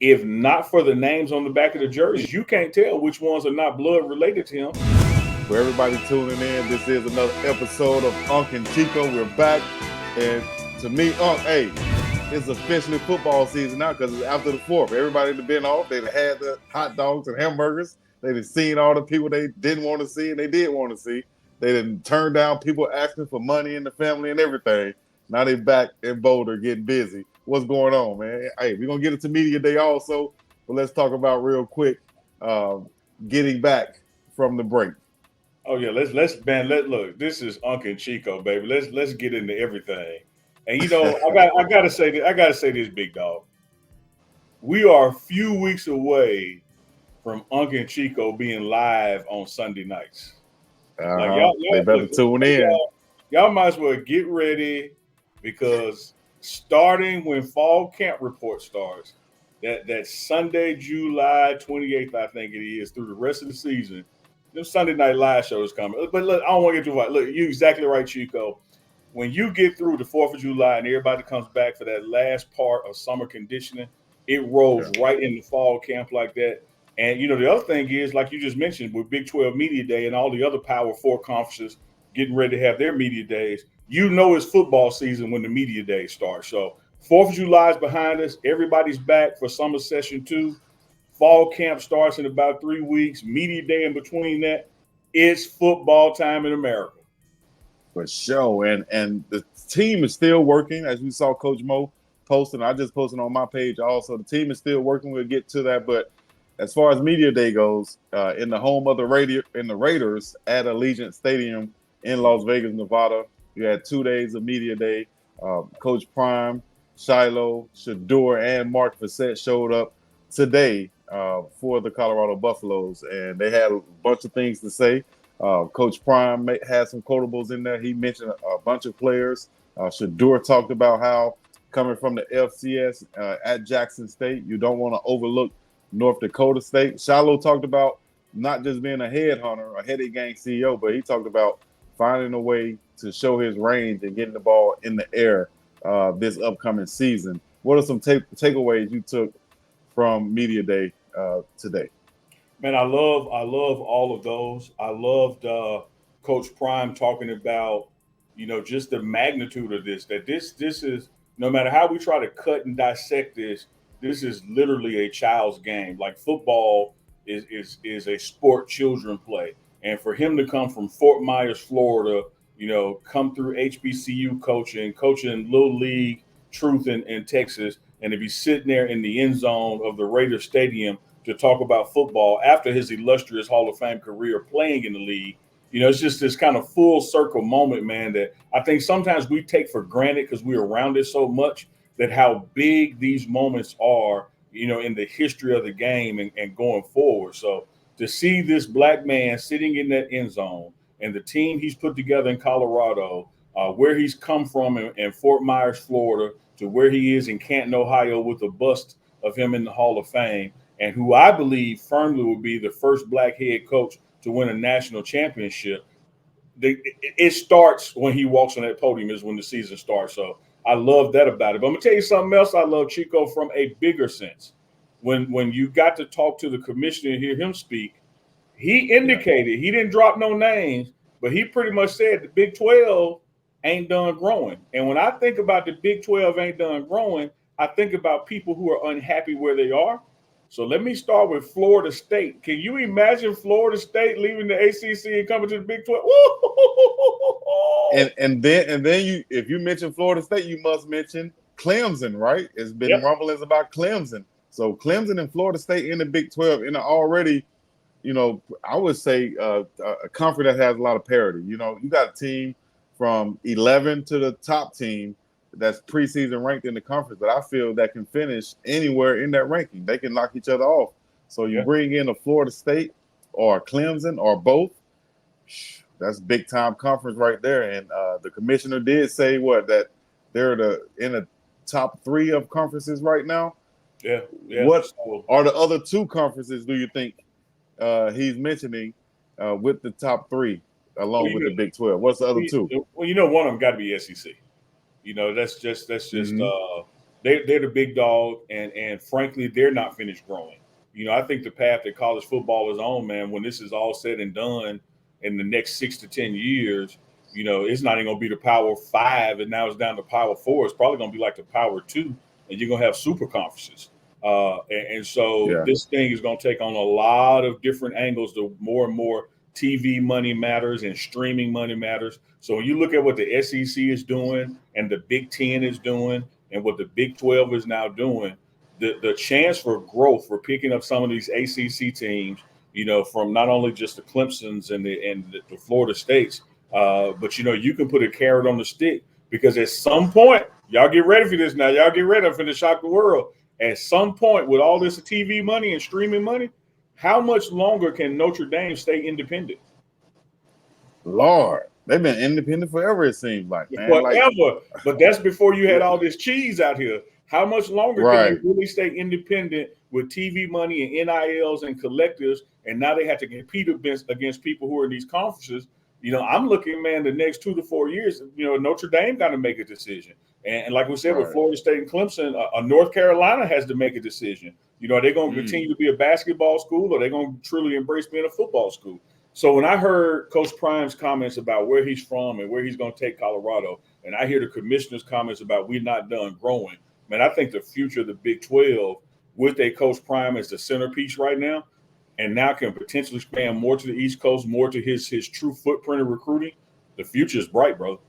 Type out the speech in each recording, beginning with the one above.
If not for the names on the back of the jerseys, you can't tell which ones are not blood related to him. For everybody tuning in, this is another episode of Unk and Chico. We're back. And to me, Unk, hey, it's officially football season now because it's after the 4th. Everybody that been off, they've had the hot dogs and hamburgers. They've seen all the people they didn't want to see and they did want to see. They didn't turn down people asking for money in the family and everything. Now they back in Boulder getting busy. What's going on, man? Hey, we're going to get into Media Day also, but let's talk about real quick getting back from the break. Oh yeah, let's man, let look. This is Unk and Chico, baby. Let's get into everything. And I gotta say this, big dog. We are a few weeks away from Unk and Chico being live on Sunday nights. Like They y'all better look, tune in. y'all might as well get ready because starting when fall camp report starts, that Sunday, July 28th, I think it is, through the rest of the season, them Sunday night live shows coming. But look, I don't want to get too far. Look, you exactly right, Chico. When you get through the 4th of July and everybody comes back for that last part of summer conditioning, it rolls Yeah. right into fall camp like that. And the other thing is, like you just mentioned, with Big 12 Media Day and all the other Power Four conferences getting ready to have their media days, it's football season when the media day starts. So 4th of July is behind us. Everybody's back for summer session 2. Fall camp starts in about 3 weeks. Media day in between that. It's football time in America. For sure. And the team is still working, as we saw Coach Mo posting. I just posted on my page also. The team is still working. We'll get to that. But as far as media day goes, in the home of the Raiders at Allegiant Stadium in Las Vegas, Nevada, you had 2 days of media day. Coach Prime, Shiloh, Shador, and Mark Fassett showed up today for the Colorado Buffaloes, and they had a bunch of things to say. Coach Prime had some quotables in there. He mentioned a bunch of players. Shador talked about how coming from the FCS at Jackson State, you don't want to overlook North Dakota State. Shiloh talked about not just being a headhunter, a headache gang CEO, but he talked about finding a way to show his range and getting the ball in the air this upcoming season. What are some takeaways you took from Media Day today? Man, I love all of those. I loved Coach Prime talking about, just the magnitude of this. That this is, no matter how we try to cut and dissect this, this is literally a child's game. Like football is a sport children play, and for him to come from Fort Myers, Florida, come through HBCU coaching Little League Truth in Texas, and to be sitting there in the end zone of the Raiders Stadium to talk about football after his illustrious Hall of Fame career playing in the league. It's just this kind of full circle moment, man, that I think sometimes we take for granted because we're around it so much, that how big these moments are, in the history of the game and going forward. So to see this black man sitting in that end zone and the team he's put together in Colorado, where he's come from in Fort Myers, Florida, to where he is in Canton, Ohio, with a bust of him in the Hall of Fame, and who I believe firmly will be the first black head coach to win a national championship. It starts when he walks on that podium, is when the season starts. So I love that about it. But I'm gonna tell you something else I love, Chico, from a bigger sense. When you got to talk to the commissioner and hear him speak, he Yeah. indicated, he didn't drop no names, but he pretty much said the Big 12 ain't done growing. And when I think about the Big 12 ain't done growing, I think about people who are unhappy where they are. So let me start with Florida State. Can you imagine Florida State leaving the ACC and coming to the Big 12? And then you, if you mention Florida State, you must mention Clemson, right? It's been Yep. rumblings about Clemson. So Clemson and Florida State in the Big 12 in a already, I would say a conference that has a lot of parity. You got a team from 11 to the top team that's preseason ranked in the conference that I feel that can finish anywhere in that ranking. They can knock each other off. So you Yeah. bring in a Florida State or Clemson or both, that's big time conference right there. And the commissioner did say that they're in the top 3 of conferences right now. Yeah. Yeah. What So are the other 2 conferences do you think he's mentioning with the top 3 well, along with the Big 12? What's the other 2? one of them got to be SEC. That's just Mm-hmm. They're the big dog, and frankly, they're not finished growing. I think the path that college football is on, man, when this is all said and done in the next 6 to 10 years, it's not even gonna be the Power Five, and now it's down to Power Four. It's probably gonna be like the Power Two, and you're gonna have super conferences. And so Yeah. this thing is gonna take on a lot of different angles. The more and more TV money matters and streaming money matters. So when you look at what the SEC is doing and the Big Ten is doing and what the Big 12 is now doing, the chance for growth for picking up some of these ACC teams, from not only just the Clemsons and the Florida States, but you can put a carrot on the stick because at some point, y'all get ready for this now. Y'all get ready. I'm finna shock the world. At some point, with all this TV money and streaming money, how much longer can Notre Dame stay independent? Lord, they've been independent forever, it seems like, man. Like, Forever. But that's before you had all this cheese out here. How much longer can they right. really stay independent with TV money and NILs and collectives? And now they have to compete against people who are in these conferences. I'm looking, man, the next 2 to 4 years, Notre Dame got to make a decision. And like we said, with Right. Florida State and Clemson, North Carolina has to make a decision. Are they going to continue to be a basketball school, or are they going to truly embrace being a football school? So when I heard Coach Prime's comments about where he's from and where he's going to take Colorado, and I hear the commissioner's comments about we're not done growing, man, I think the future of the Big 12 with a Coach Prime as the centerpiece right now, and now can potentially expand more to the East Coast, more to his true footprint of recruiting. The future is bright, bro.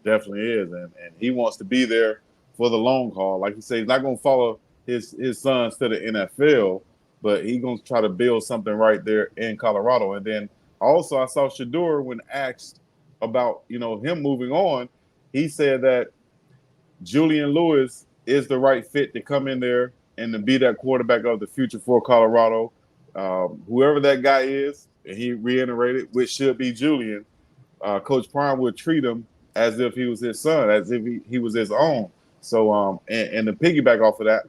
Definitely is. And he wants to be there for the long haul. Like you say, he's not going to follow his sons to the NFL, but he's going to try to build something right there in Colorado. And then also I saw Shador when asked about, him moving on, he said that Julian Lewis is the right fit to come in there and to be that quarterback of the future for Colorado. Whoever that guy is, and he reiterated, which should be Julian, Coach Prime would treat him as if he was his son, as if he was his own. So, and to piggyback off of that,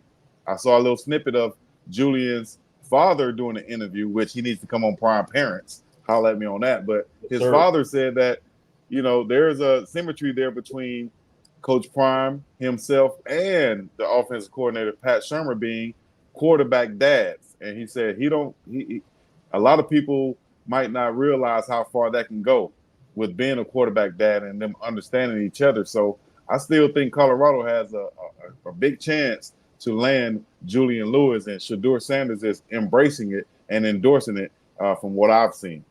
I saw a little snippet of Julian's father doing an interview, which he needs to come on Prime Parents. Holler at me on that. But his father said that, there's a symmetry there between Coach Prime himself and the offensive coordinator, Pat Shermer, being quarterback dads. And he said a lot of people might not realize how far that can go with being a quarterback dad and them understanding each other. So I still think Colorado has a big chance to land Julian Lewis, and Shador Sanders is embracing it and endorsing it from what I've seen.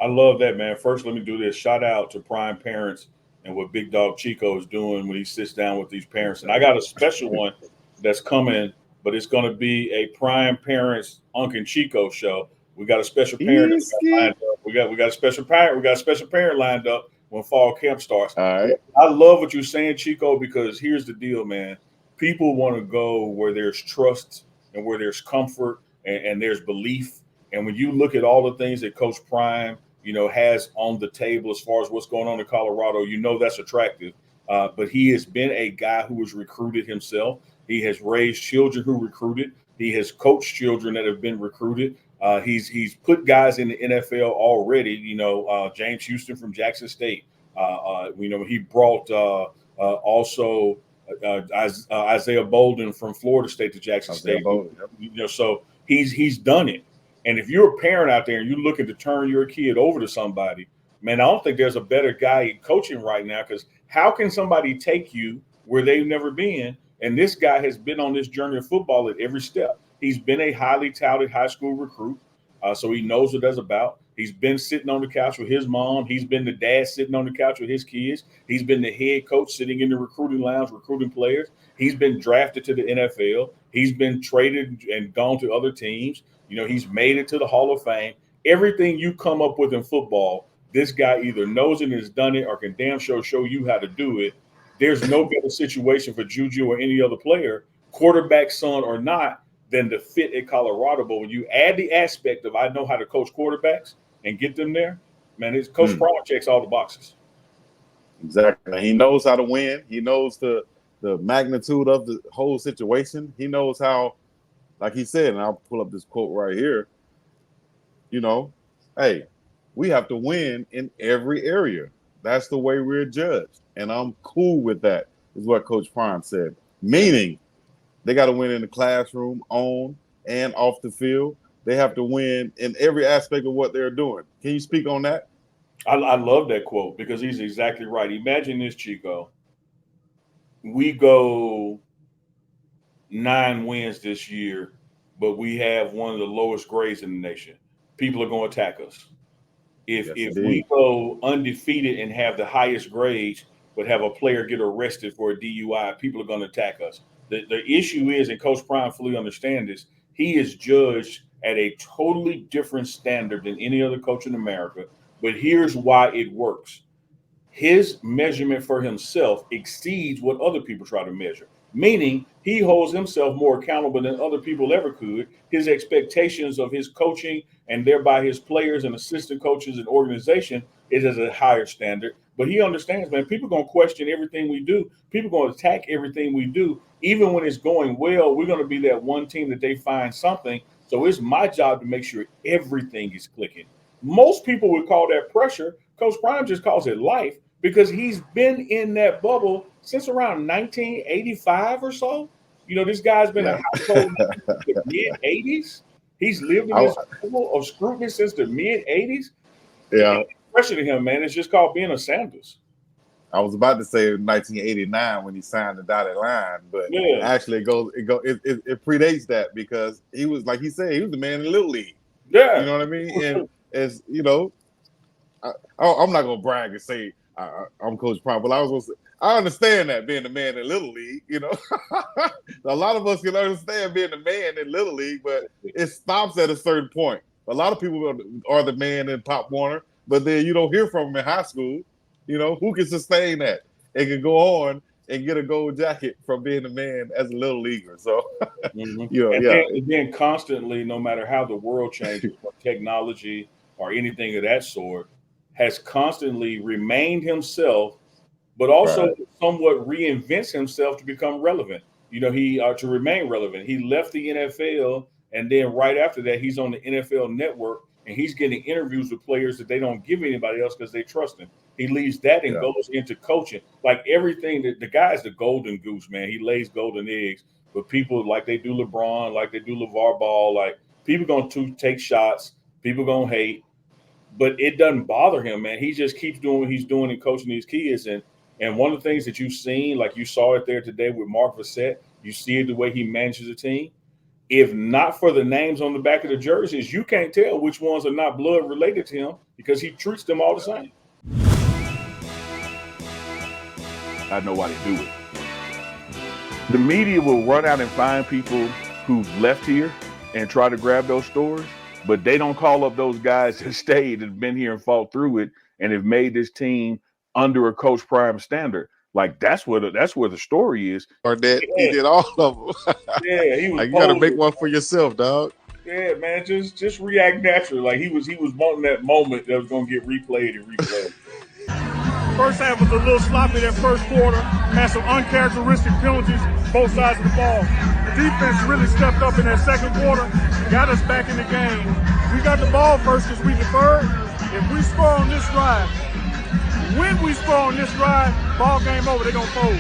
I love that, man. First, let me do this. Shout out to Prime Parents and what Big Dog Chico is doing when he sits down with these parents. And I got a special one that's coming, but it's going to be a Prime Parents Unk and Chico show. We got a special parent lined up. We got a special parent. We got a special parent lined up when fall camp starts. All right. I love what you're saying, Chico, because here's the deal, man. People want to go where there's trust and where there's comfort and there's belief. And when you look at all the things that Coach Prime, has on the table as far as what's going on in Colorado, that's attractive. But he has been a guy who was recruited himself. He has raised children who recruited. He has coached children that have been recruited. He's put guys in the NFL already. James Houston from Jackson State. He brought also Isaiah Bolden from Florida State to Jackson State. Bolden, yep. So he's done it. And if you're a parent out there and you're looking to turn your kid over to somebody, man, I don't think there's a better guy coaching right now, because how can somebody take you where they've never been? And this guy has been on this journey of football at every step. He's been a highly touted high school recruit, so he knows what that's about. He's been sitting on the couch with his mom. He's been the dad sitting on the couch with his kids. He's been the head coach sitting in the recruiting lounge recruiting players. He's been drafted to the NFL. He's been traded and gone to other teams. He's made it to the Hall of Fame. Everything you come up with in football, this guy either knows it and has done it or can damn sure show you how to do it. There's no better situation for Juju or any other player, quarterback son or not, than to fit at Colorado. But when you add the aspect of I know how to coach quarterbacks and get them there, man, his Coach Prime checks all the boxes. Exactly. He knows how to win. He knows the magnitude of the whole situation. He knows how, like he said, and I'll pull up this quote right here, hey, we have to win in every area. That's the way we're judged. And I'm cool with that, is what Coach Prime said. meaning they got to win in the classroom, on and off the field. They have to win in every aspect of what they're doing. Can you speak on that? I love that quote because he's exactly right. Imagine this, Chico. We go 9 wins this year, but we have one of the lowest grades in the nation. People are going to attack us. If we Indeed. go undefeated and have the highest grades, but have a player get arrested for a DUI, people are going to attack us. The issue is, and Coach Prime fully understands this, he is judged at a totally different standard than any other coach in America. But here's why it works. His measurement for himself exceeds what other people try to measure, meaning he holds himself more accountable than other people ever could. His expectations of his coaching and thereby his players and assistant coaches and organization is at a higher standard. But he understands, man, people are going to question everything we do. People are going to attack everything we do. Even when it's going well, we're going to be that one team that they find something. So it's my job to make sure everything is clicking. Most people would call that pressure. Coach Prime just calls it life because he's been in that bubble since around 1985 or so. You know, this guy's been a household name since the mid-'80s. He's lived in this bubble of scrutiny since the mid-'80s. Yeah. Pressure to him, man. It's just called being a Sanders. I was about to say 1989 when he signed the dotted line, but actually it predates that because he was, like he said, he was the man in Little League. Yeah. You know what I mean? And as you know, I'm not gonna brag and say I'm Coach Prime, but I understand that being the man in Little League. You know, a lot of us can understand being the man in Little League, but it stops at a certain point. A lot of people are the man in Pop Warner, but then you don't hear from them in high school. You know, who can sustain that and can go on and get a gold jacket from being a man as a little leaguer? So, and then constantly, no matter how the world changes, or technology or anything of that sort, has constantly remained himself, but also somewhat reinvents himself to become relevant. You know, to remain relevant. He left the NFL, and then right after that, he's on the NFL Network, and he's getting interviews with players that they don't give anybody else because they trust him. He leaves that and goes into coaching. Like everything, the guy's the golden goose, man. He lays golden eggs. But people, like they do LeBron, like they do LeVar Ball, like people going to take shots. People going to hate. But it doesn't bother him, man. He just keeps doing what he's doing and coaching these kids. And one of the things that you've seen, like you saw it there today with Mark Vassett, you see it the way he manages the team. If not for the names on the back of the jerseys, you can't tell which ones are not blood related to him because he treats them all the same. I know why they do it. The media will run out and find people who've left here and try to grab those stories, but they don't call up those guys that stayed and been here and fought through it and have made this team under a Coach Prime standard. Like that's where the story is. Or that he did all of them. He was. Like, you got to make one for yourself, dog. Yeah, man, just react naturally. Like he was wanting that moment that was gonna get replayed and replayed. First half was a little sloppy that first quarter, had some uncharacteristic penalties, both sides of the ball. The defense really stepped up in that second quarter, got us back in the game. We got the ball first because we deferred. If we score on this drive, when we score on this drive, ball game over, they're going to fold.